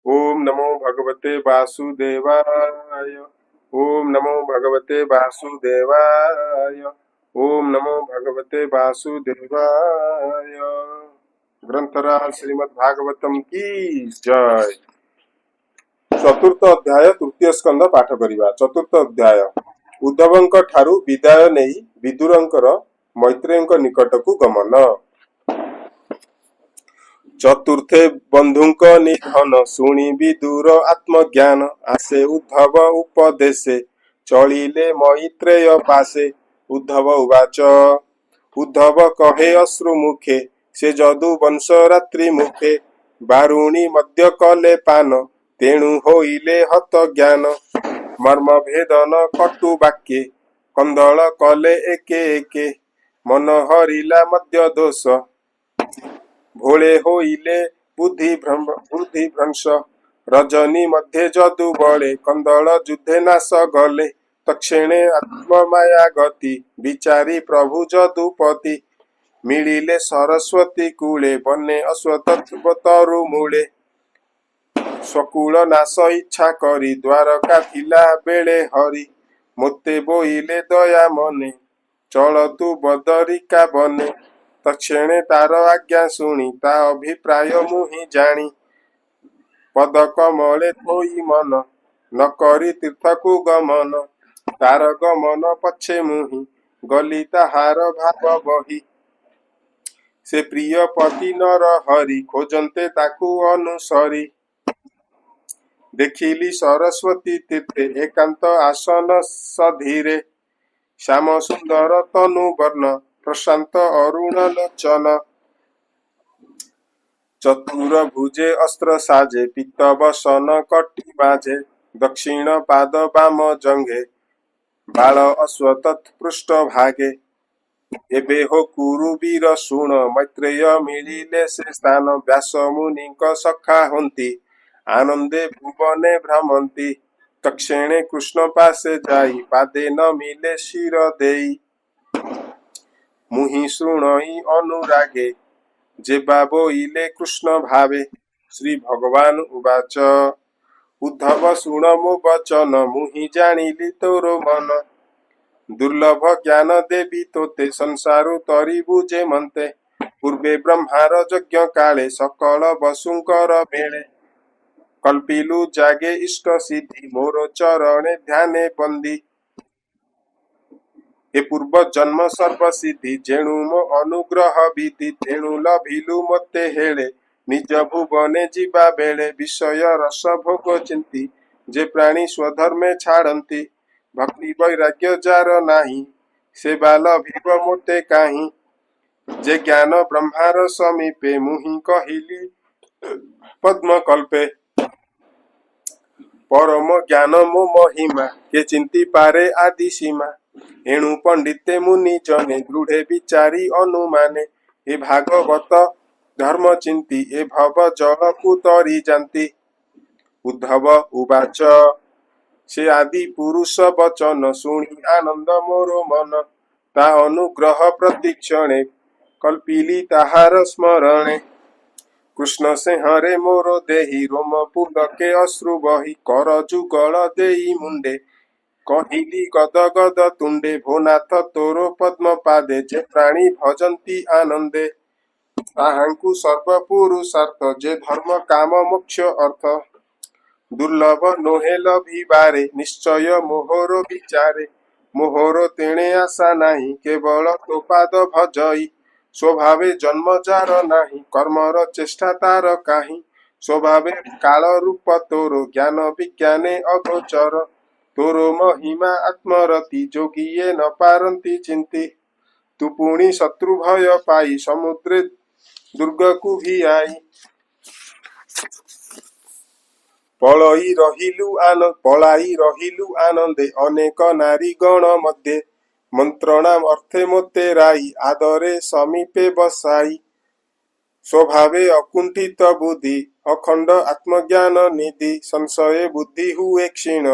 ओम नमो भगवते वासुदेवाय। ओम नमो भगवते वासुदेवाय। ओम नमो भगवते वासुदेवाय। ग्रंथराज श्रीमद् भागवतम की जय। चतुर्थ अध्याय तृतीय स्कंद पाठ करिबा। चतुर्थ अध्याय उद्धवंक ठारू विदाय नेई विदुरंकर मैत्रेयଙ୍କ निकटକୁ गमन। चतुर्थे बंधुक निधन शुणी विदुर आत्मज्ञान आसे उद्धव उपदेशे चलिले मैत्रेय पासे। उद्धव उवाच उद्धव कहे अश्रु मुखे से जदु वंश रात्रि मुखे बारुणी मध्य कले पान तेणु होइले हत ज्ञान। मर्म भेदन कटु वाक्ये कंदल कले एके एके मन हरिला मध्य दोष भोले होइले बुद्धि भ्रंश। रजनी मध्ये जदु बळे कंदल युद्धे नाश गले तक्षणे आत्ममाया गति विचारी प्रभु जदुपति मिलिले सरस्वती कूले बने अश्वत्थतरु मूले। स्वकूल नाश इच्छा करी द्वारका थिला बेले हरि मोते बोइले दया मने चलतु बदरिका बने। तक्षणे तार आज्ञा शुणी ता अभिप्राय मुहि जानी पदकमले थोई मन न करी तीर्थकु गमन। तार गमन पछे मुहि गली ताहार भाव बही से प्रिय पति नर हरि खोजन्ते ताकु अनुसरी। देखिली सरस्वती तीर्थे एकांत आसन सधीरे श्याम सुंदर तनु वर्ण प्रशांत अरुण लोचन। चतुर भुजे अस्त्र साजे पित्त वसन कटी बाजे दक्षिण पाद वाम जंगे बाल अश्वत्थ पृष्ठ भागे। एबे हो कुरु वीर शुण मैत्रेय मिलिले से स्थान व्यास मुनिक सखा हंती आनंदे भुवने भ्रमंती। तक्षणे कृष्ण पासे जाई पादे न मिले शिर देई मुहि शुणई अनुरागे जेबा बोइले कृष्ण भावे। श्री भगवान उवाच उद्धव शुण मो वचन मुहि जानिली तोर मन दुर्लभ ज्ञान देवी तोते संसारु तरी बुझे मनते। पूर्वे ब्रह्मार यज्ञ काले सकल वसुंकर बेले कल्पिलु जागे इष्ट सिद्धि मोर चरणे ध्याने बंदी। हे पूर्व जन्म सर्व सिद्धि जेणु मो अनुग्रह विधि तेणु लभिलु मते हेले निज भुवने जीवा बेले विषय रस भोग चिंती जे प्राणी स्वधर्मे छाड़ती भक्ति वैराग्य जार नाही से बाल भीव मोते काही। जे ज्ञान ब्रह्मार समीपे मुहि कहिली पद्म कल्पे परम ज्ञान मो महिमा के चिंती पारे आदि सीमा। एणु पंडिते मुनि जने दृढ़े विचारी अनुमाने ए भागवत धर्म चिंती ए भव जल कुतरी जानती। उद्धव उवाच से आदि पुरुष वचन शुणी आनंद मोर मन ता अनुग्रह प्रतीक्षणे कल्पिली ताहार स्मरणे। कृष्ण से हरे मोर देहि रोम पुलके अश्रु बही कर जुगल देई मुंडे कहिली गद गद तुंडे भोनाथ तोरो पद्म पादे जे प्राणी भजंती आनंदे ताहांकु सर्व पुरुषार्थ जे धर्म काम मोक्ष अर्थ। दुर्लभ नोहे लभिबारे निश्चय मोहर विचारे मोहर तेणे आशा नाही केवल तो पाद भजई। स्वभावे जन्म जार नाही कर्मर चेष्टा तार काही स्वभावे काल रूप तोरो ज्ञान विज्ञाने अगोचर। तोरो महिमा आत्मरति जोगिए न पारंती चिंती तू पुणी शत्रु भय पाई समुद्रे दुर्ग को भी आई। पलाई रहिलु आनंदे अनेक नारी गण मध्ये मंत्रणा अर्थे मोते राई आदरे समीपे बसाई। स्वभावे अकुंठित बुद्धि अखंड आत्मज्ञान निधि संशय बुद्धि हुए क्षीण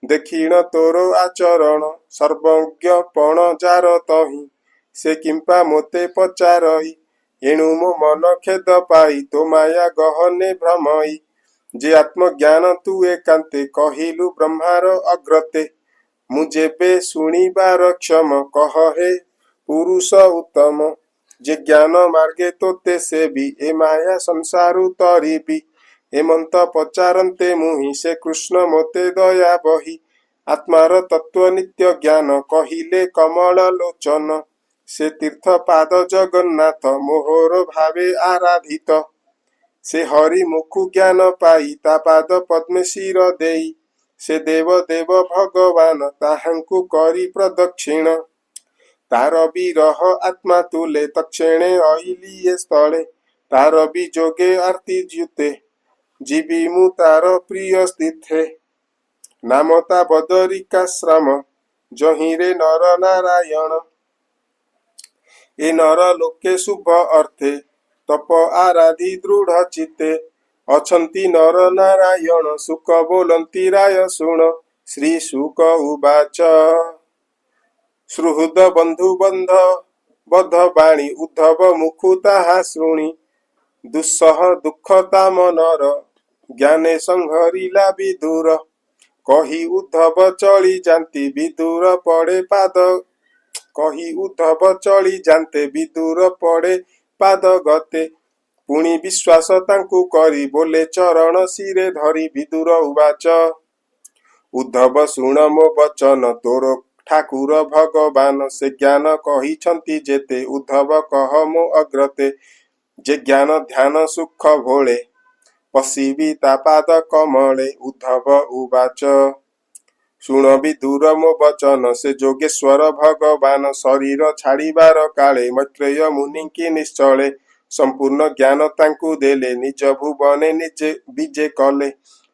देखिण तोरो आचरण सर्वज्ञ पण जार तही से किंपा मोते पचारई। एणु मो मन खेद पाई तो माया गहने भ्रमई जे आत्मज्ञान तू एकांते कहिलु ब्रह्मार अग्रते मु जेबे शुणिबार क्षम कह हे पुरुष उत्तम जे ज्ञान मार्गे तोते सेबी ए माया संसारु तरिबी हेमंत पचारन्ते मुहि से कृष्ण मोते दया बही आत्मार तत्व नित्य ज्ञान कहिले कमल लोचन से तीर्थ पाद जगन्नाथ मोहर भावे आराधित से हरि मुखु ज्ञान पाई ता पाद पद्मे शिर देई से देव देव भगवान ताहांकु करी प्रदक्षिण तार विरह आत्मा तुले तक्षणे अहिलिए स्थले तार विजोगे आरती ज्युते जीवी मु तार प्रिय स्थिते नामता बदरिकाश्रम जहिरे नर नारायण ए नर लोके शुभ अर्थे तप आराधि दृढ़ चित्ते अछन्ति नर नारायण सुख बोलन्ति राय शुण श्री शुक उवाच सुहृद बंधु बंध बद्ध बाणी उद्धव मुखु ताहा शृणि दुस्सह दुःखता मनर ज्ञाने संहरिला विदुर कही उद्धव चली जान्ति विदुर पड़े पाद कही उद्धव चली जान्ते विदुर पड़े पाद गते पुणी विश्वास तांकु करी बोले चरण शिरे धरी विदुर उवाच उद्धव शुण मो वचन तोर ठाकुर भगवान से ज्ञान कहिछन्ति जेते उद्धव कह मो अग्रते जे ज्ञान ध्यान सुख भोले पशिबी ता पाद कमले उद्धव उवाच शुण विदुर मो वचन से जोगेश्वर भगवान शरीर छाड़िबार काले मैत्रेय मुनि की निश्चले संपूर्ण ज्ञान तांकु देले निज भुवने निजे विजे कले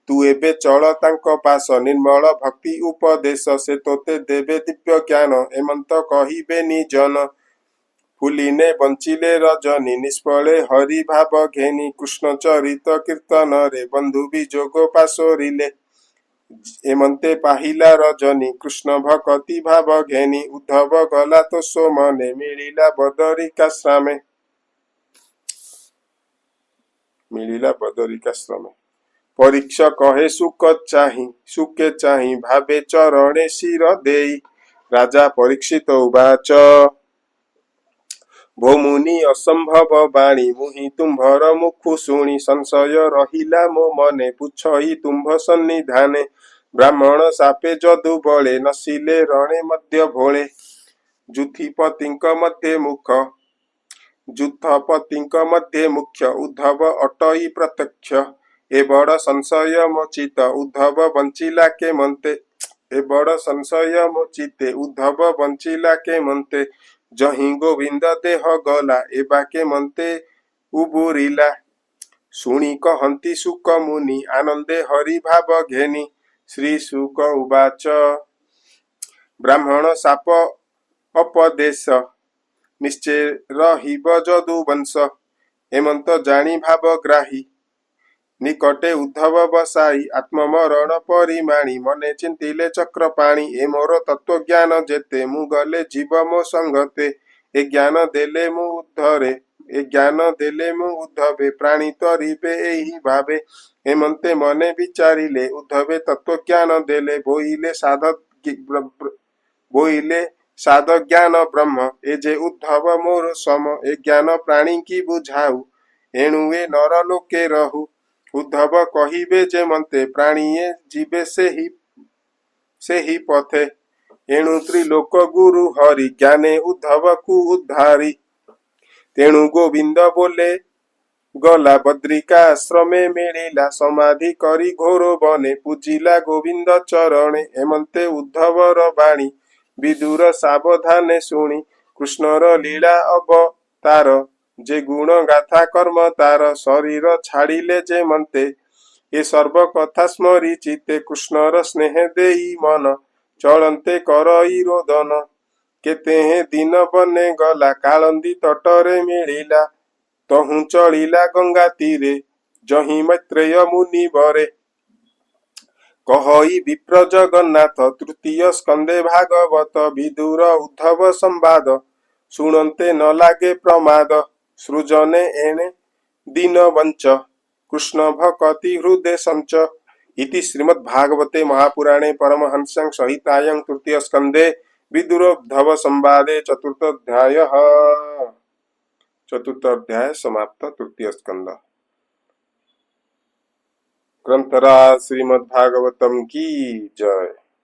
तू एबे चल तांको पास निर्मल भक्ति उपदेश से तोते देवे दिव्य ज्ञान एमंत कहिबे निजन फुलिने बंचिले रजनी निष्फले हरि भाव घेनी कृष्ण चरित कीर्तन रे बंधु विजोग पाशोरिले एमंते पाहिला रजनी कृष्ण भक्ति भाव घेनी उद्धव गला तो सोमने मिलिला बदरिकाश्रमे परीक्षा कहे सुके चाही भावे चरणे शिर देई राजा परीक्षित उवाच भो मुनि असंभव बाणी मुहि तुम्भर मुखु शुणी संशय रहिला मो मने पुछई तुम्भ सन्निधाने ब्राह्मण सापे जदु बळे नसिले रणे मध्य भोळे जुथिपतिंक मध्ये मुख जुथपतिंक मध्ये मुख्य उद्धव अटई प्रत्यक्ष ए बड़ संशय मोचित उद्धव बंचिला के मनते ए बड़ संशय मोचिते उद्धव बंचिला के मनते जहि गोविंद देह गला ए बाके मनते उबुरिला शुणी कहन्ति सुक मुनि आनंदे हरि भाव घेनी श्री शुक उवाच ब्राह्मण साप अपदेश निश्चय रहिब जदु वंश हेमंत जानी भाव ग्राही निकटे उद्धव बसाई आत्ममरण परिमाणी मने चिंतिले चक्र पाणी ए मोर तत्व ज्ञान जेते मु गले जीव मो संगते ए ज्ञान देले मु उद्धरे ए ज्ञान देले मु उद्धवे प्राणी तरिबे एही भावे हेमंते मने विचारिले उद्धवे तत्व ज्ञान देले बोइले साध ज्ञान ब्रह्म ए जे उद्धव मोर सम ए ज्ञान प्राणी की बुझाऊ एणु ए नर लोके रहु उद्धव कहिबे जे मन्ते प्राणीए जीवे से ही पथे एणु त्रिलोक गुरु हरि ज्ञाने उद्धव कु उद्धारी तेणु गोविंद बोले गला बद्रिकाश्रमे मिलिला समाधि करी घोर बने पूजिला गोविंद चरणे हेमंते उद्धवर बाणी विदुर सावधाने शुणी कृष्णर लीला अवतार जे गुण गाथा कर्म तार शरीर छाड़िले जे मन्ते ए सर्व कथा स्मरी चिते कृष्णर स्नेह देई मन चलन्ते करई रोदन केतेहे दिन बने गला कालंदी तटरे मिलिला तहु चलिला गंगा तीरे जहि मैत्रेय मुनि बरे कहई विप्र जगन्नाथ तृतीय स्कंदे भागवत विदुर उद्धव संवाद शुणन्ते न लागे प्रमाद सृजने एणे दीन वंच कृष्ण भकति हृदय संच इति श्रीमद्भागवते महापुराणे परमहंस्यां संहितायां तृतीय स्कंदे विदुरोद्धव संवादे चतुर्थ अध्याय समाप्त। तृतीय स्कंद। ग्रंथराज श्रीमद्भागवतम की जय।